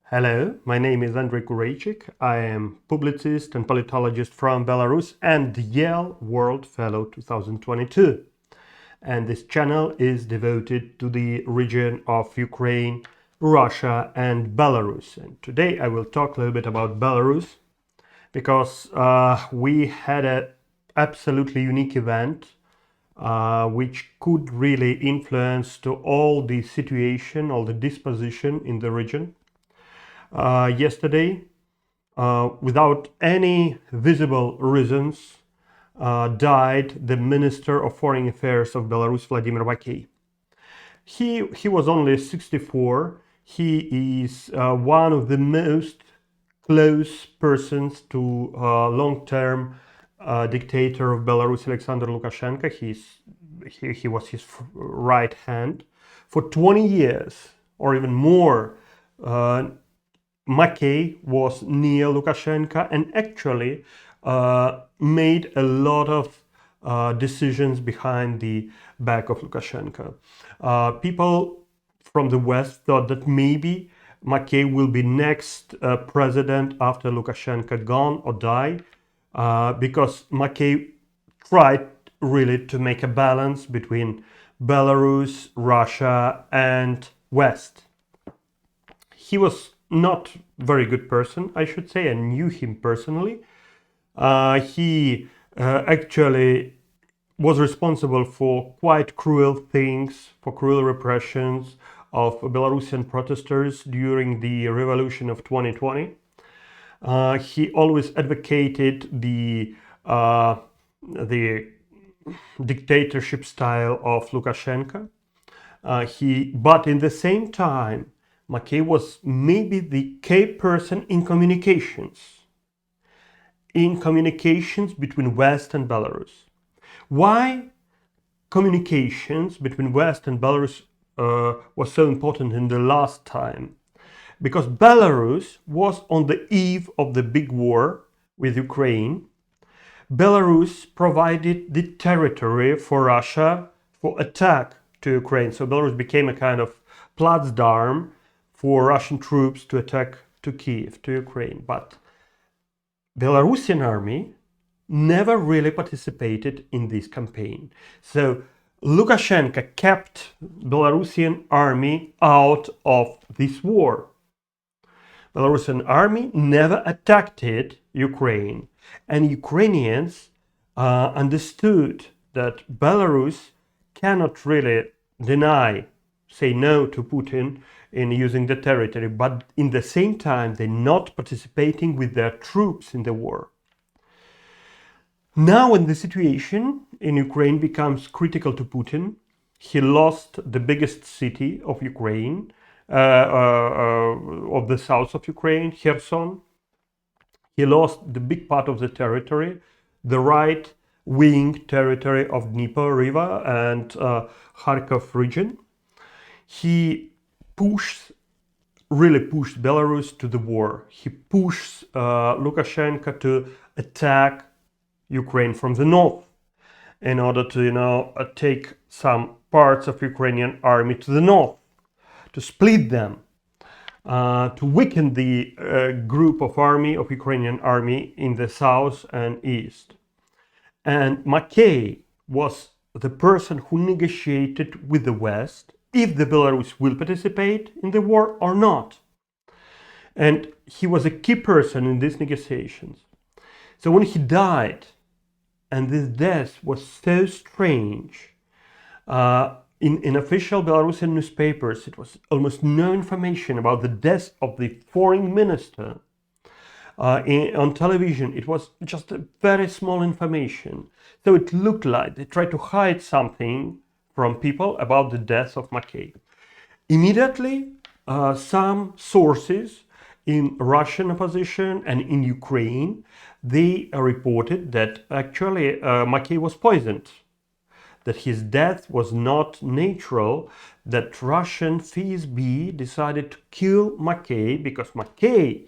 Hello, my name is Andrei Kureichik. I am publicist and politologist from Belarus and the Yale World Fellow 2022. And this channel is devoted to the region of Ukraine, Russia and Belarus. And today I will talk a little bit about Belarus because we had an absolutely unique event which could really influence to all the situation, all the disposition in the region. Yesterday, without any visible reasons, died the Minister of Foreign Affairs of Belarus, Vladimir Makey. He was only 64. He is one of the most close persons to long-term dictator of Belarus, Alexander Lukashenko. He was his right hand. For 20 years or even more, Makey was near Lukashenko and actually made a lot of decisions behind the back of Lukashenko. People from the West thought that maybe Makey will be next president after Lukashenko gone or die, because Makey tried really to make a balance between Belarus, Russia and West. He was not very good person, I should say. I knew him personally. He actually was responsible for quite cruel things, for cruel repressions of Belarusian protesters during the revolution of 2020. He always advocated the dictatorship style of Lukashenko. But in the same time, Makey was maybe the key person in communications between West and Belarus. Why communications between West and Belarus was so important in the last time? Because Belarus was on the eve of the big war with Ukraine. Belarus provided the territory for Russia for attack to Ukraine. So Belarus became a kind of Placdarm for Russian troops to attack to Kiev, to Ukraine. But Belarusian army never really participated in this campaign. So Lukashenko kept Belarusian army out of this war. Belarusian army never attacked Ukraine, and Ukrainians understood that Belarus cannot really say no to Putin in using the territory, but in the same time they're not participating with their troops in the war. Now when the situation in Ukraine becomes critical to Putin, he lost the biggest city of Ukraine, of the south of Ukraine, Kherson. He lost the big part of the territory, the right wing territory of Dnieper River and Kharkov region. He really pushed Belarus to the war. He pushed Lukashenko to attack Ukraine from the north in order to, take some parts of Ukrainian army to the north, to split them, to weaken the group of Ukrainian army in the south and east. And Makey was the person who negotiated with the West if the Belarus will participate in the war or not. And he was a key person in these negotiations. So when he died, and this death was so strange, in official Belarusian newspapers, it was almost no information about the death of the foreign minister. On television, it was just a very small information. So it looked like they tried to hide something from people about the death of Makey. Immediately, some sources in Russian opposition and in Ukraine, they reported that actually Makey was poisoned, that his death was not natural, that Russian FSB decided to kill Makey because Makey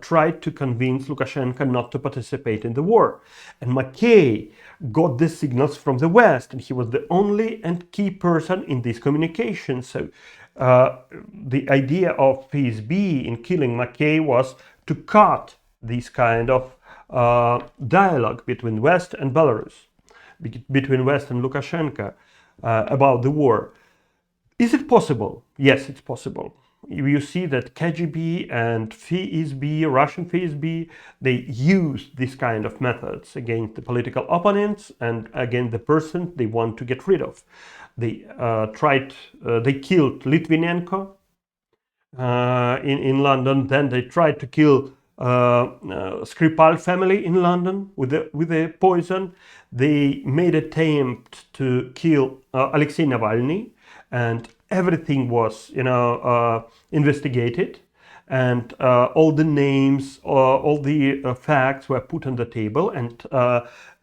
tried to convince Lukashenko not to participate in the war. And Makey got the signals from the West, and he was the only and key person in this communication. So the idea of FSB in killing McKay was to cut this kind of dialogue between West and Belarus, between West and Lukashenko about the war. Is it possible? Yes, it's possible. You see that KGB and FSB, Russian FSB, they use this kind of methods against the political opponents and against the person they want to get rid of. They they killed Litvinenko in London. Then they tried to kill Skripal family in London with the poison. They made an attempt to kill Alexei Navalny, and everything was, investigated, and all the names, all the facts were put on the table, and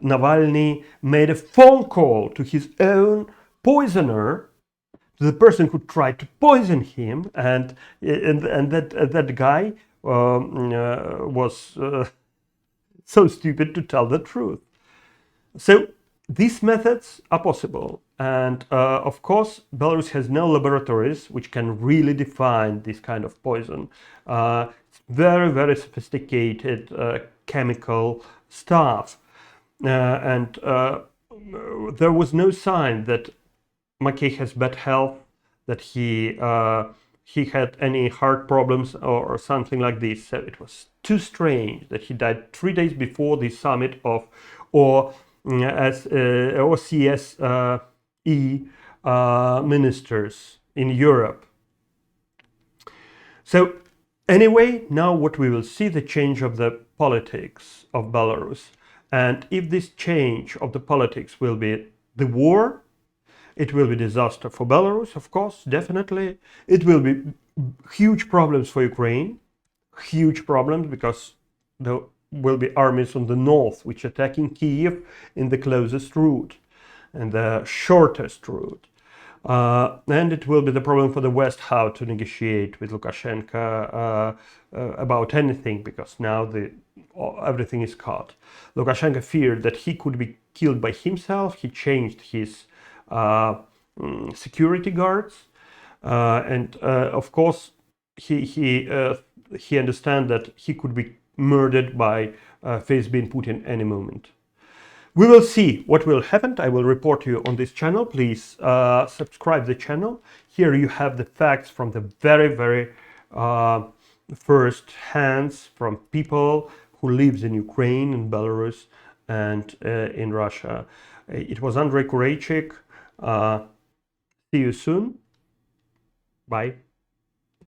Navalny made a phone call to his own poisoner, to the person who tried to poison him, and that guy was so stupid to tell the truth. So these methods are possible, and of course Belarus has no laboratories which can really define this kind of poison. It's very, very sophisticated chemical stuff, and there was no sign that McKay has bad health, that he had any heart problems or something like this. So it was too strange that he died 3 days before the summit of OCSE ministers in Europe. So anyway, now what we will see, the change of the politics of Belarus. And if this change of the politics will be the war, it will be disaster for Belarus, of course, definitely. It will be huge problems for Ukraine, huge problems, because there will be armies on the north which are attacking Kiev in the closest route and the shortest route. And it will be the problem for the West how to negotiate with Lukashenko about anything, because now everything is cut. Lukashenko feared that he could be killed by himself. He changed his security guards, and of course he understands that he could be murdered by FSB and Putin any moment. We will see what will happen. I will report you on this channel. Please subscribe the channel. Here you have the facts from the very, very first hands, from people who lives in Ukraine, in Belarus, and in Russia. It was Andrei Kureichik. See you soon. Bye.